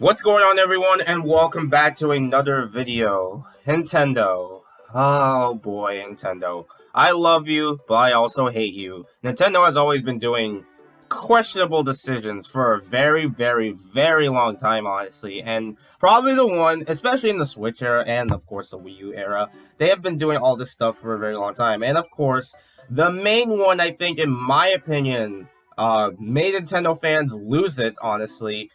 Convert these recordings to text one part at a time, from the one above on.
What's going on, everyone, and welcome back to another video. Nintendo. Oh boy, Nintendo. I love you, but I also hate you. Nintendo has always been doing questionable decisions for a very, very, very long time, honestly. And probably the one, especially in the Switch era and, of course, the Wii U era, they have been doing all this stuff for a very long time. And, of course, the main one, I think, in my opinion, made Nintendo fans lose it, honestly,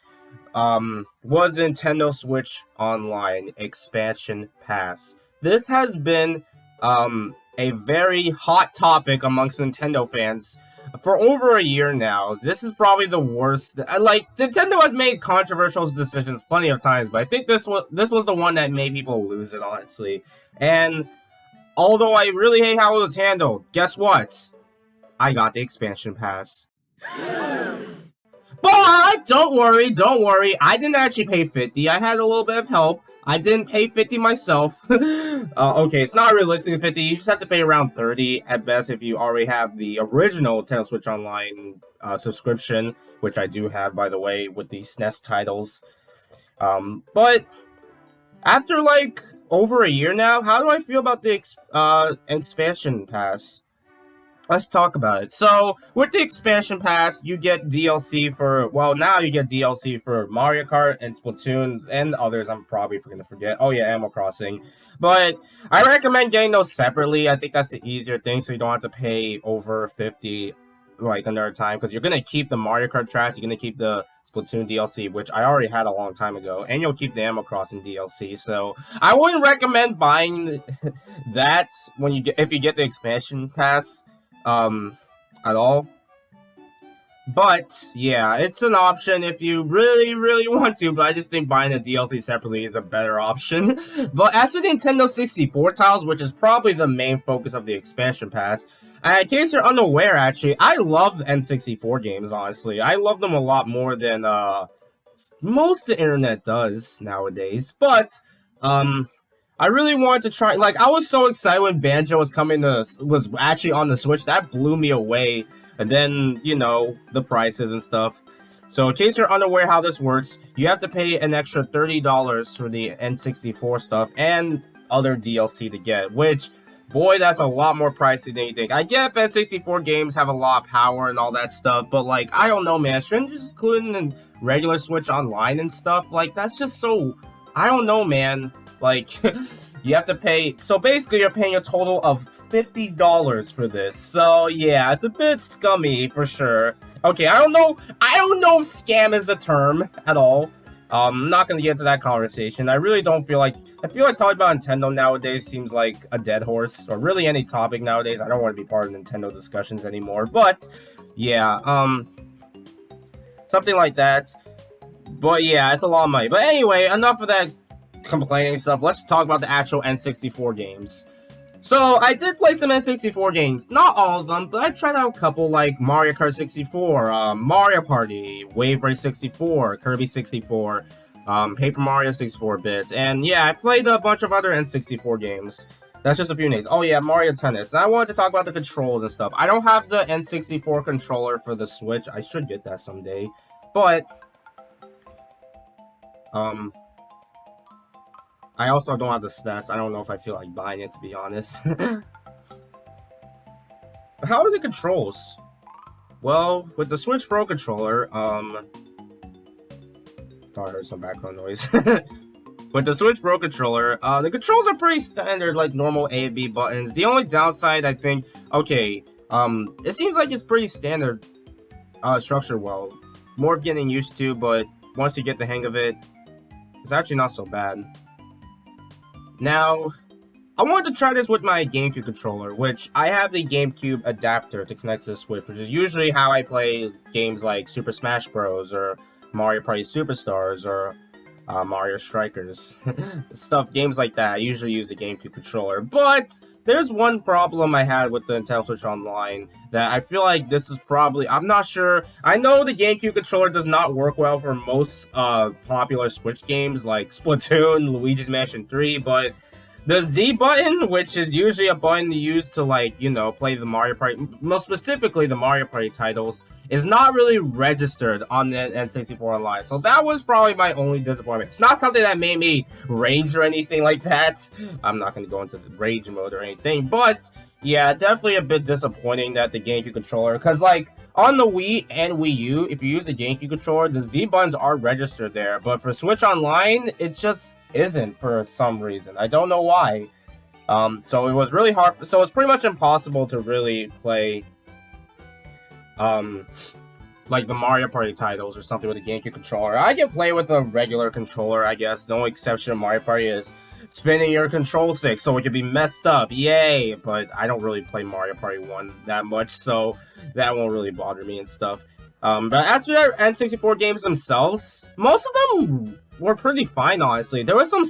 was Nintendo Switch Online Expansion Pass. This has been a very hot topic amongst Nintendo fans for over a year now. This is probably the worst. Like, Nintendo has made controversial decisions plenty of times, but I think this was the one that made people lose it, honestly. And although I really hate how it was handled, guess what? I got the expansion pass. But don't worry. I didn't actually pay 50. I had a little bit of help. I didn't pay 50 myself. Okay, it's not realistic 50. You just have to pay around 30 at best if you already have the original Nintendo Switch Online subscription, which I do have, by the way, with the SNES titles. But after like over a year now, how do I feel about the expansion pass? Let's talk about it. So, with the expansion pass, you get DLC for, well, now you get DLC for Mario Kart and Splatoon and others I'm probably going to forget. Oh, yeah, Animal Crossing. But I recommend getting those separately. I think that's the easier thing, so you don't have to pay over 50 like another time, because you're going to keep the Mario Kart tracks, you're going to keep the Splatoon DLC, which I already had a long time ago, and you'll keep the Animal Crossing DLC. So, I wouldn't recommend buying that if you get the expansion pass at all. But yeah, it's an option if you really want to, but I just think buying the DLC separately is a better option. But as for the Nintendo 64 titles, which is probably the main focus of the expansion pass, in case you're unaware, actually, I love N64 games, honestly. I love them a lot more than most of the internet does nowadays. But I really wanted to try, like, I was so excited when Banjo was actually on the Switch. That blew me away. And then, you know, the prices and stuff. So in case you're unaware how this works, you have to pay an extra $30 for the N64 stuff and other DLC to get, which, boy, that's a lot more pricey than you think. I get N64 games have a lot of power and all that stuff, but, like, I don't know, man. Shouldn't you just include it in regular Switch Online and stuff? Like, that's just so, I don't know, man. Like, you have to pay, so basically you're paying a total of $50 for this. So yeah, it's a bit scummy for sure. Okay, I don't know if scam is the term at all. I'm not gonna get into that conversation. I really don't feel like, talking about Nintendo nowadays seems like a dead horse, or really any topic nowadays. I don't want to be part of Nintendo discussions anymore, but yeah, something like that. But yeah, it's a lot of money. But anyway, enough of that complaining stuff. Let's talk about the actual N64 games. So I did play some N64 games, not all of them, but I tried out a couple, like Mario Kart 64, Mario Party, Wave Race 64, Kirby 64, Paper Mario 64-bit, and yeah, I played a bunch of other N64 games. That's just a few names. Oh yeah, Mario Tennis. And I wanted to talk about the controls and stuff. I don't have the N64 controller for the Switch. I should get that someday, but I also don't have the SNES. I don't know if I feel like buying it, to be honest. How are the controls? Well, with the Switch Pro controller, thought I heard some background noise. With the Switch Pro controller, the controls are pretty standard, like normal A and B buttons. The only downside, I think, okay, it seems like it's pretty standard structure, well, more getting used to, but once you get the hang of it, it's actually not so bad. Now, I wanted to try this with my GameCube controller, which I have the GameCube adapter to connect to the Switch, which is usually how I play games like Super Smash Bros. Or Mario Party Superstars or Mario Strikers. Games like that, I usually use the GameCube controller. But there's one problem I had with the Nintendo Switch Online that I feel like this is probably, I'm not sure. I know the GameCube controller does not work well for most popular Switch games like Splatoon, Luigi's Mansion 3, but The Z button, which is usually a button used to, like, you know, play the Mario Party, most specifically the Mario Party titles, is not really registered on the N64 Online. So that was probably my only disappointment. It's not something that made me rage or anything like that. I'm not going to go into the rage mode or anything, but yeah, definitely a bit disappointing that the GameCube controller, because, like, on the Wii and Wii U, if you use the GameCube controller, the Z buttons are registered there, but for Switch Online, it just isn't for some reason. I don't know why. So it was really hard. So it's pretty much impossible to really play, like the Mario Party titles or something with a GameCube controller. I can play with a regular controller, I guess. The only exception of Mario Party is spinning your control stick so it can be messed up. Yay! But I don't really play Mario Party 1 that much, so that won't really bother me and stuff. But as for the N64 games themselves, most of them were pretty fine, honestly. There was some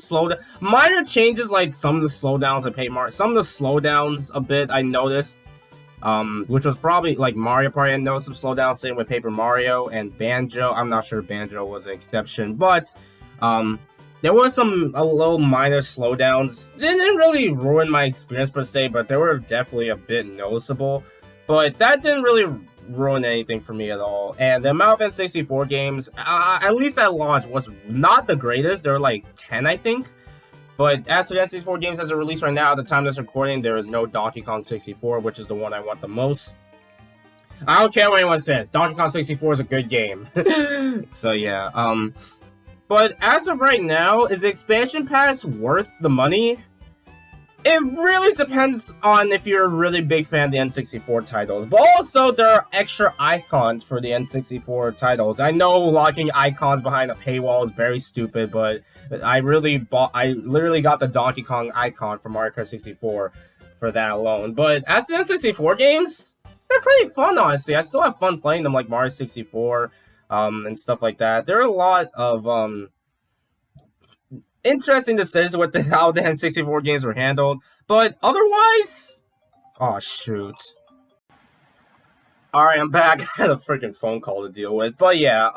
minor changes, like some of the slowdowns I paid more. Some of the slowdowns a bit I noticed, which was probably like Mario Party. I noticed some slowdowns, same with Paper Mario and Banjo. I'm not sure Banjo was an exception, but there were a little minor slowdowns. They didn't really ruin my experience per se, but they were definitely a bit noticeable. But that didn't really ruin anything for me at all. And the amount of N64 games, at least at launch, was not the greatest. There were like 10, I think. But as for the N64 games as a release right now, at the time of this recording, there is no Donkey Kong 64, which is the one I want the most. I don't care what anyone says. Donkey Kong 64 is a good game. So yeah, but as of right now, is the expansion pass worth the money? It really depends on if you're a really big fan of the N64 titles. But also, there are extra icons for the N64 titles. I know locking icons behind a paywall is very stupid, but I literally got the Donkey Kong icon from Mario Kart 64 for that alone. But as the N64 games, they're pretty fun, honestly. I still have fun playing them, like Mario 64, and stuff like that. There are a lot of, interesting decisions with how the N64 games were handled, but otherwise, oh shoot. Alright, I'm back. I had a freaking phone call to deal with, but yeah,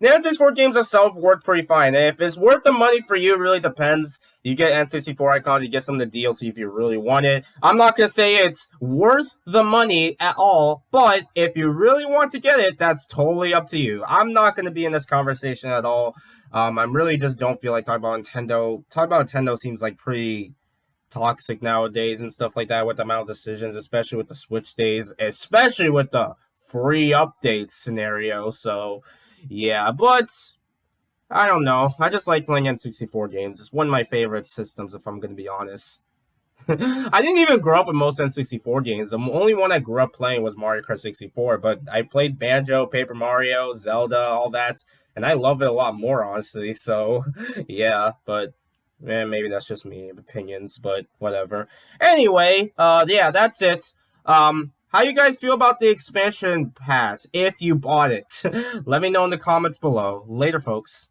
the N64 games themselves worked pretty fine. If it's worth the money for you, it really depends. You get N64 icons, you get some of the DLC if you really want it. I'm not gonna say it's worth the money at all, but if you really want to get it, that's totally up to you. I'm not gonna be in this conversation at all. I really just don't feel like talking about Nintendo. Talking about Nintendo seems like pretty toxic nowadays and stuff like that with the amount of decisions, especially with the Switch days, especially with the free updates scenario. So, yeah, but I don't know. I just like playing N64 games. It's one of my favorite systems, if I'm going to be honest. I didn't even grow up with most N64 games. The only one I grew up playing was Mario Kart 64, but I played Banjo, Paper Mario, Zelda, all that, and I love it a lot more, honestly. So, yeah, but maybe that's just me opinions, but whatever. Anyway, yeah, that's it. How you guys feel about the expansion pass if you bought it? Let me know in the comments below. Later, folks.